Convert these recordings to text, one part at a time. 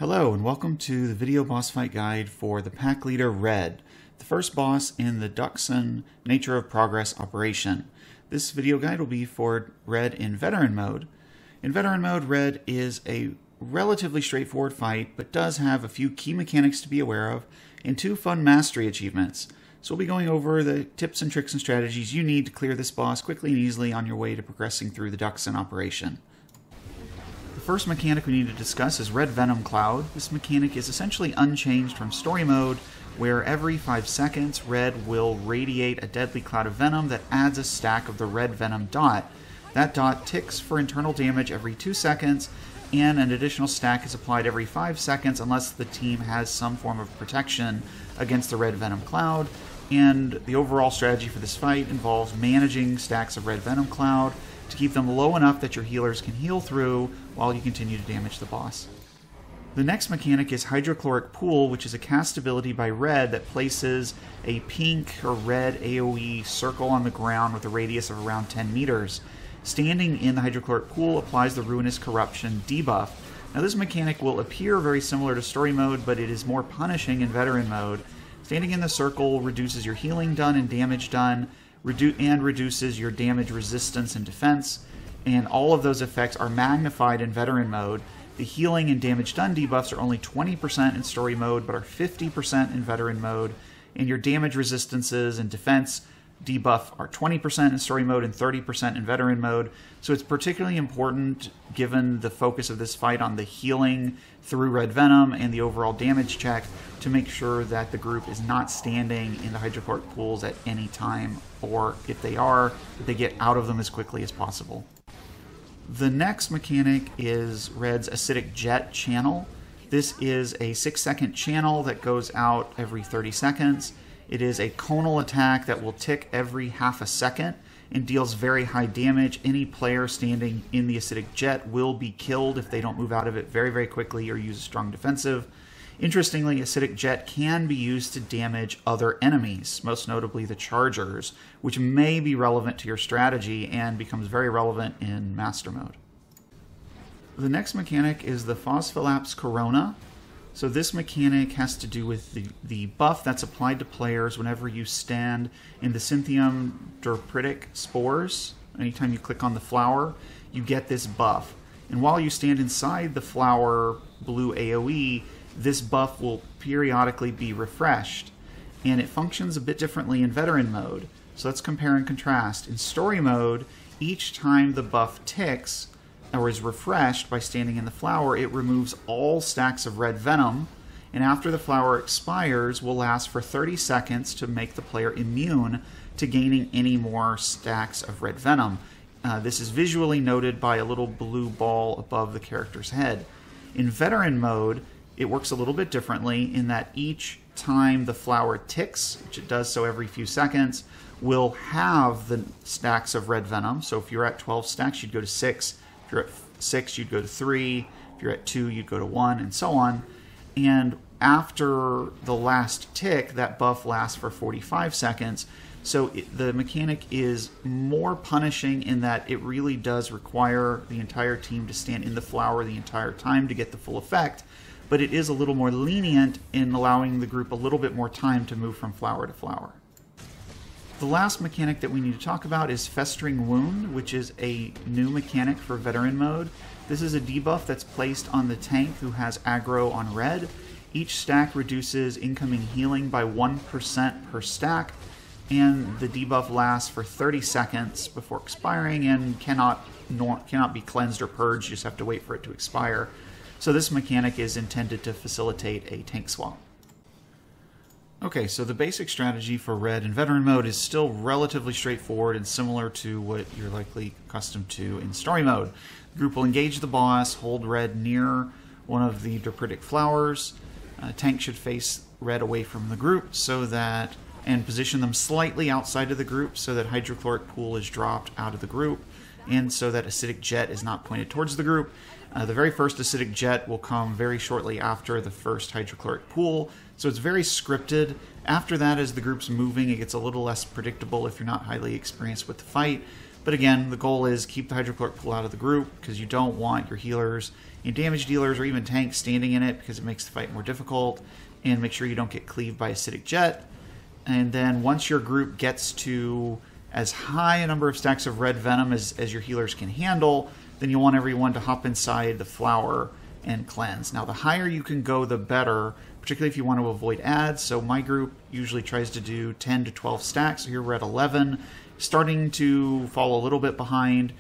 Hello and welcome to the video boss fight guide for the pack leader Red, the first boss in the Dxun Nature of Progress operation. This video guide will be for Red in veteran mode. In veteran mode, Red is a relatively straightforward fight, but does have a few key mechanics to be aware of and two fun mastery achievements. So we'll be going over the tips and tricks and strategies you need to clear this boss quickly and easily on your way to progressing through the Dxun operation. The first mechanic we need to discuss is Red Venom Cloud. This mechanic is essentially unchanged from story mode, where every 5 seconds Red will radiate a deadly cloud of venom that adds a stack of the red venom dot. That dot ticks for internal damage every 2 seconds, and an additional stack is applied every 5 seconds unless the team has some form of protection against the Red Venom Cloud. And the overall strategy for this fight involves managing stacks of Red Venom Cloud to keep them low enough that your healers can heal through while you continue to damage the boss. The next mechanic is Hydrochloric Pool, which is a cast ability by Red that places a pink or red AoE circle on the ground with a radius of around 10 meters. Standing in the Hydrochloric Pool applies the Ruinous Corruption debuff. Now this mechanic will appear very similar to story mode, but it is more punishing in veteran mode. Standing in the circle reduces your healing done and damage done, and reduces your damage resistance and defense, and all of those effects are magnified in veteran mode. The healing and damage done debuffs are only 20% in story mode, but are 50% in veteran mode, and your damage resistances and defense debuff are 20% in story mode and 30% in veteran mode. So it's particularly important, given the focus of this fight on the healing through Red Venom and the overall damage check, to make sure that the group is not standing in the hydrochloric pools at any time, or if they are, that they get out of them as quickly as possible. The next mechanic is Red's Acidic Jet channel. This is a 6-second channel that goes out every 30 seconds. It is a conal attack that will tick every half a second and deals very high damage. Any player standing in the Acidic Jet will be killed if they don't move out of it very, very quickly or use a strong defensive. Interestingly, Acidic Jet can be used to damage other enemies, most notably the Chargers, which may be relevant to your strategy and becomes very relevant in Master Mode. The next mechanic is the Phosphilapse Corona. So this mechanic has to do with the buff that's applied to players whenever you stand in the Syntheum Droprytic spores. Anytime you click on the flower, you get this buff. And while you stand inside the flower blue AoE, this buff will periodically be refreshed. And it functions a bit differently in veteran mode. So let's compare and contrast. In story mode, each time the buff ticks, or is refreshed by standing in the flower, it removes all stacks of red venom, and after the flower expires will last for 30 seconds to make the player immune to gaining any more stacks of red venom. This is visually noted by a little blue ball above the character's head. In veteran mode, it works a little bit differently in that each time the flower ticks, which it does so every few seconds, will have the stacks of red venom. So if you're at 12 stacks, you'd go to 6. If you're at 6, you'd go to 3. If you're at 2, you'd go to 1, and so on. And after the last tick, that buff lasts for 45 seconds. So the mechanic is more punishing in that it really does require the entire team to stand in the flower the entire time to get the full effect, but it is a little more lenient in allowing the group a little bit more time to move from flower to flower. The last mechanic that we need to talk about is Festering Wound, which is a new mechanic for veteran mode. This is a debuff that's placed on the tank who has aggro on red. Each stack reduces incoming healing by 1% per stack, and the debuff lasts for 30 seconds before expiring and cannot be cleansed or purged. You just have to wait for it to expire. So this mechanic is intended to facilitate a tank swap. Okay, so the basic strategy for Red in veteran mode is still relatively straightforward and similar to what you're likely accustomed to in story mode. The group will engage the boss, hold Red near one of the Droprytic flowers. Tank should face Red away from the group and position them slightly outside of the group so that Hydrochloric Pool is dropped out of the group, and so that Acidic Jet is not pointed towards the group. The very first Acidic Jet will come very shortly after the first Hydrochloric Pool, so it's very scripted. After that, as the group's moving, it gets a little less predictable if you're not highly experienced with the fight, But again, the goal is keep the hydrochloric pool out of the group because you don't want your healers and damage dealers or even tanks standing in it because it makes the fight more difficult. And make sure you don't get cleaved by acidic jet. And then once your group gets to as high a number of stacks of red venom as your healers can handle, then you want everyone to hop inside the flower and cleanse. Now, the higher you can go, the better, particularly if you want to avoid ads. So my group usually tries to do 10 to 12 stacks. So here we're at 11, starting to fall a little bit behind.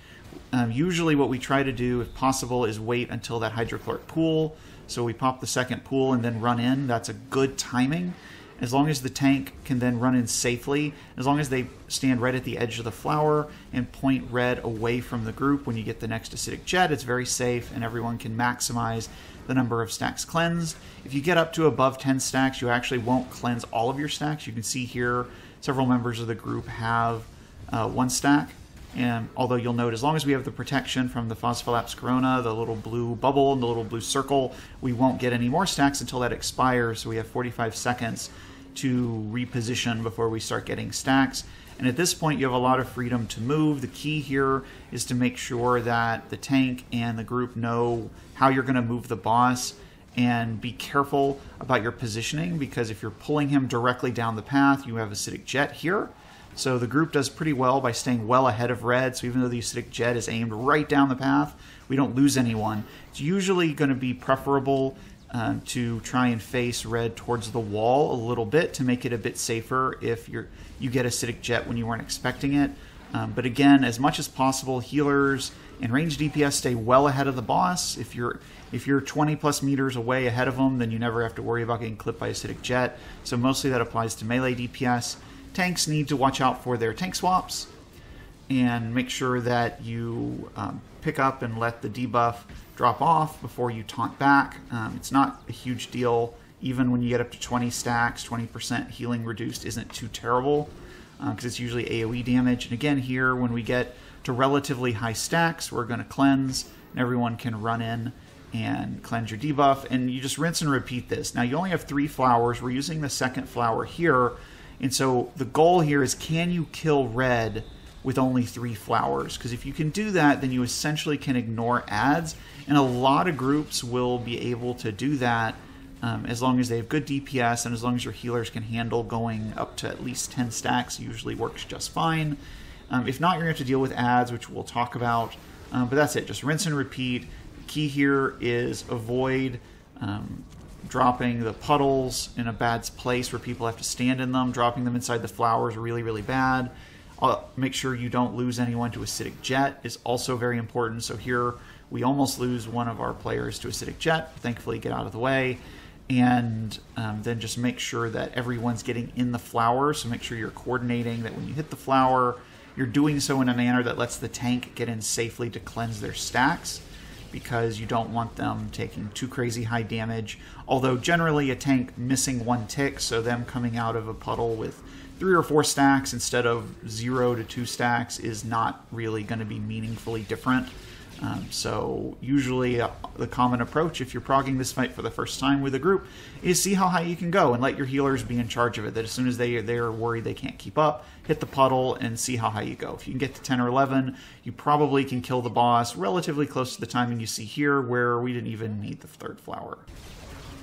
Usually what we try to do, if possible, is wait until that hydrochloric pool. So we pop the second pool and then run in. That's a good timing. As long as the tank can then run in safely, as long as they stand right at the edge of the flower and point red away from the group when you get the next acidic jet, it's very safe and everyone can maximize the number of stacks cleansed. If you get up to above 10 stacks, you actually won't cleanse all of your stacks. You can see here several members of the group have 1 stack. And although you'll note, as long as we have the protection from the Phosphilapse Corona, the little blue bubble and the little blue circle, we won't get any more stacks until that expires. So we have 45 seconds to reposition before we start getting stacks. And at this point, you have a lot of freedom to move. The key here is to make sure that the tank and the group know how you're going to move the boss, and be careful about your positioning, because if you're pulling him directly down the path, you have acidic jet here. So the group does pretty well by staying well ahead of red. So even though the acidic jet is aimed right down the path, we don't lose anyone. It's usually going to be preferable to try and face red towards the wall a little bit to make it a bit safer if you get acidic jet when you weren't expecting it. But again, as much as possible, healers and ranged DPS stay well ahead of the boss. If you're 20 plus meters away ahead of them, then you never have to worry about getting clipped by acidic jet. So mostly that applies to melee DPS. Tanks need to watch out for their tank swaps and make sure that you pick up and let the debuff drop off before you taunt back. It's not a huge deal. Even when you get up to 20 stacks, 20% healing reduced isn't too terrible because it's usually AoE damage. And again, here, when we get to relatively high stacks, we're going to cleanse, and everyone can run in and cleanse your debuff. And you just rinse and repeat this. Now, you only have 3 flowers. We're using the second flower here. And so the goal here is, can you kill red with only 3 flowers? Because if you can do that, then you essentially can ignore ads. And a lot of groups will be able to do that as long as they have good DPS and as long as your healers can handle going up to at least 10 stacks. Usually works just fine. If not, you're going to have to deal with ads, which we'll talk about. But that's it. Just rinse and repeat. The key here is avoid dropping the puddles in a bad place where people have to stand in them. Dropping them inside the flowers are really, really bad. Make sure you don't lose anyone to acidic jet is also very important. So here we almost lose one of our players to acidic jet. Thankfully, get out of the way. And then just make sure that everyone's getting in the flower. So make sure you're coordinating that when you hit the flower, you're doing so in a manner that lets the tank get in safely to cleanse their stacks, because you don't want them taking too crazy high damage. Although generally a tank missing 1 tick, so them coming out of a puddle with 3 or 4 stacks instead of 0 to 2 stacks is not really going to be meaningfully different. So usually the common approach, if you're progging this fight for the first time with a group, is see how high you can go and let your healers be in charge of it. That as soon as they're worried they can't keep up, hit the puddle and see how high you go. If you can get to 10 or 11, you probably can kill the boss relatively close to the timing you see here, where we didn't even need the 3rd flower.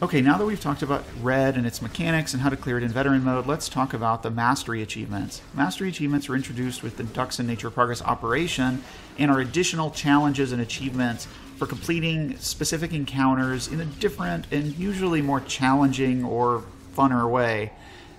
Okay, now that we've talked about red and its mechanics and how to clear it in veteran mode, let's talk about the mastery achievements. Mastery achievements were introduced with the Dxun Nature of Progress operation and are additional challenges and achievements for completing specific encounters in a different and usually more challenging or funner way.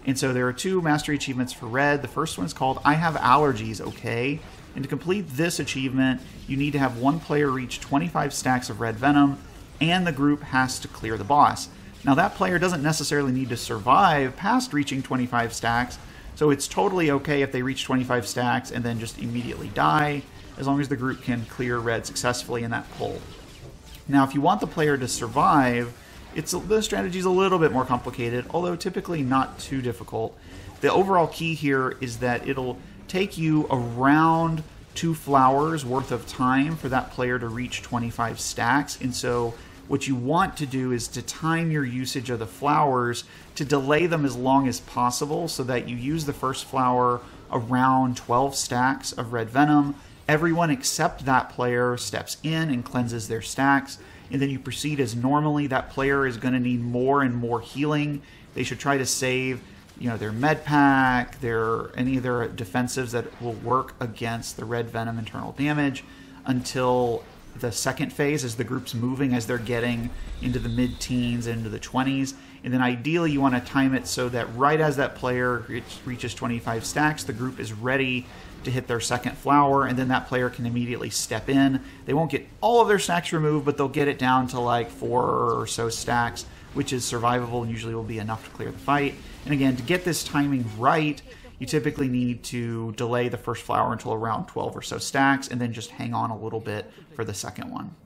And so there are 2 mastery achievements for red. The first one is called I Have Allergies, okay? And to complete this achievement, you need to have 1 player reach 25 stacks of red venom, and the group has to clear the boss. Now that player doesn't necessarily need to survive past reaching 25 stacks, so it's totally okay if they reach 25 stacks and then just immediately die, as long as the group can clear red successfully in that pull. Now if you want the player to survive, the strategy's a little bit more complicated, although typically not too difficult. The overall key here is that it'll take you around 2 flowers worth of time for that player to reach 25 stacks, and so what you want to do is to time your usage of the flowers to delay them as long as possible, so that you use the first flower around 12 stacks of red venom, Everyone except that player steps in and cleanses their stacks, and then you proceed as normally. That player is going to need more and more healing. They should try to save, their med pack, any of their defensives that will work against the red venom internal damage until the second phase, as the group's moving, as they're getting into the mid-teens, into the 20s. And then ideally you want to time it so that right as that player reaches 25 stacks, the group is ready to hit their second flower, and then that player can immediately step in. They won't get all of their stacks removed, but they'll get it down to like 4 or so stacks, which is survivable and usually will be enough to clear the fight. And again, to get this timing right, you typically need to delay the first flower until around 12 or so stacks, and then just hang on a little bit for the second one.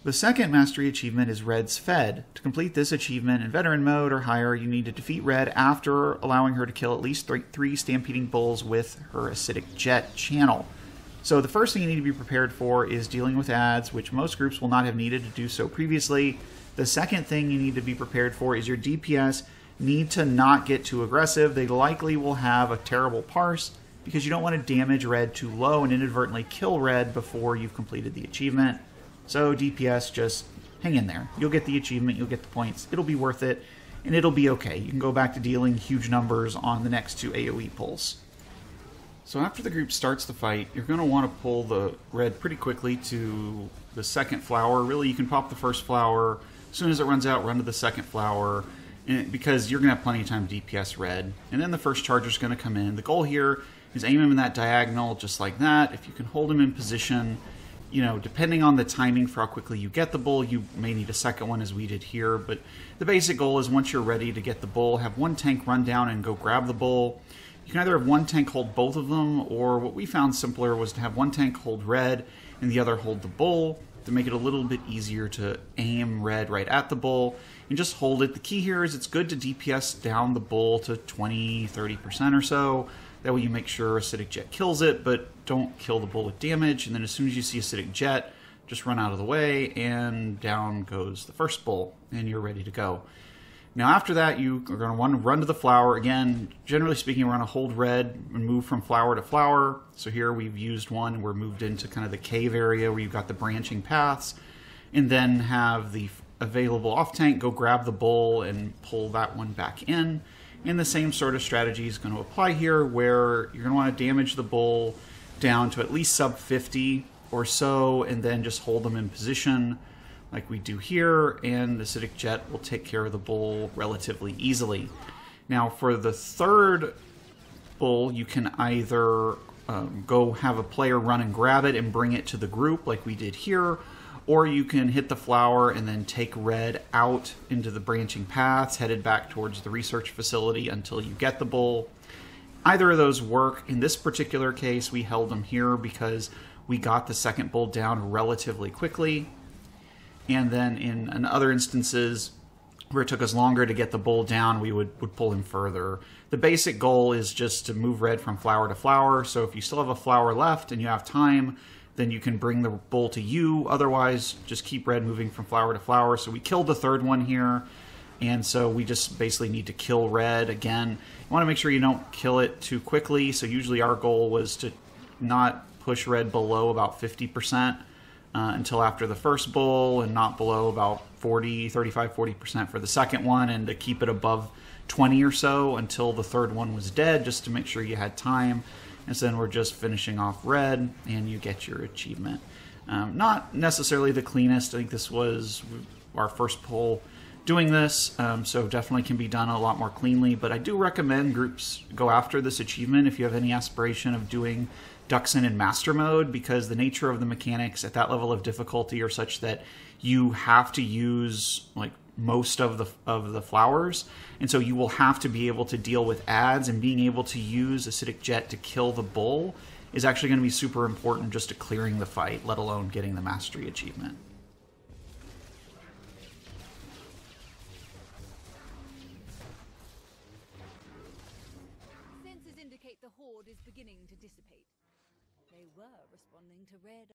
The second mastery achievement is Red's Fed. To complete this achievement in veteran mode or higher, you need to defeat Red after allowing her to kill at least three stampeding bulls with her acidic jet channel. So the first thing you need to be prepared for is dealing with ads, which most groups will not have needed to do so previously. The second thing you need to be prepared for is your DPS need to not get too aggressive. They likely will have a terrible parse because you don't want to damage Red too low and inadvertently kill Red before you've completed the achievement. So DPS, just hang in there. You'll get the achievement, you'll get the points, it'll be worth it, and it'll be okay. You can go back to dealing huge numbers on the next 2 AoE pulls. So after the group starts the fight, you're going to want to pull the Red pretty quickly to the second flower. Really, you can pop the first flower. As soon as it runs out, run to the second flower, because you're going to have plenty of time to DPS Red. And then the first charger's going to come in. The goal here is aim him in that diagonal, just like that. If you can hold him in position, depending on the timing for how quickly you get the bull, you may need a second one as we did here. But the basic goal is once you're ready to get the bull, have one tank run down and go grab the bull. You can either have one tank hold both of them, or what we found simpler was to have one tank hold Red and the other hold the bull to make it a little bit easier to aim Red right at the bull and just hold it. The key here is it's good to DPS down the bull to 20-30% or so. That way you make sure Acidic Jet kills it, but don't kill the bull with damage. And then as soon as you see Acidic Jet, just run out of the way, and down goes the first bull, and you're ready to go. Now after that, you are going to want to run to the flower. Again, generally speaking, we're going to hold Red and move from flower to flower. So here we've used one. We're moved into kind of the cave area where you've got the branching paths, and then have the available off tank go grab the bull and pull that one back in. And the same sort of strategy is going to apply here, where you're going to want to damage the bull down to at least sub 50 or so, and then just hold them in position like we do here, and the Acidic Jet will take care of the bull relatively easily. Now for the third bull, you can either go have a player run and grab it and bring it to the group like we did here, or you can hit the flower and then take Red out into the branching paths, headed back towards the research facility until you get the bull. Either of those work. In this particular case, we held them here because we got the second bull down relatively quickly. And then in other instances where it took us longer to get the bull down, we would pull him further. The basic goal is just to move Red from flower to flower. So if you still have a flower left and you have time, then you can bring the bull to you. Otherwise, just keep Red moving from flower to flower. So we killed the third one here, and so we just basically need to kill Red again. You want to make sure you don't kill it too quickly. So usually our goal was to not push Red below about 50% until after the first bull, and not below about 35-40% for the second one, and to keep it above 20 or so until the third one was dead, just to make sure you had time. And so then we're just finishing off Red, and you get your achievement. Not necessarily the cleanest. I think this was our first pull doing this, so definitely can be done a lot more cleanly. But I do recommend groups go after this achievement if you have any aspiration of doing Dxun in Master Mode, because the nature of the mechanics at that level of difficulty are such that you have to use like most of the flowers, and so you will have to be able to deal with ads, and being able to use Acidic Jet to kill the bull is actually going to be super important just to clearing the fight, let alone getting the mastery achievement. Sensors indicate the horde is beginning to dissipate. They were responding to red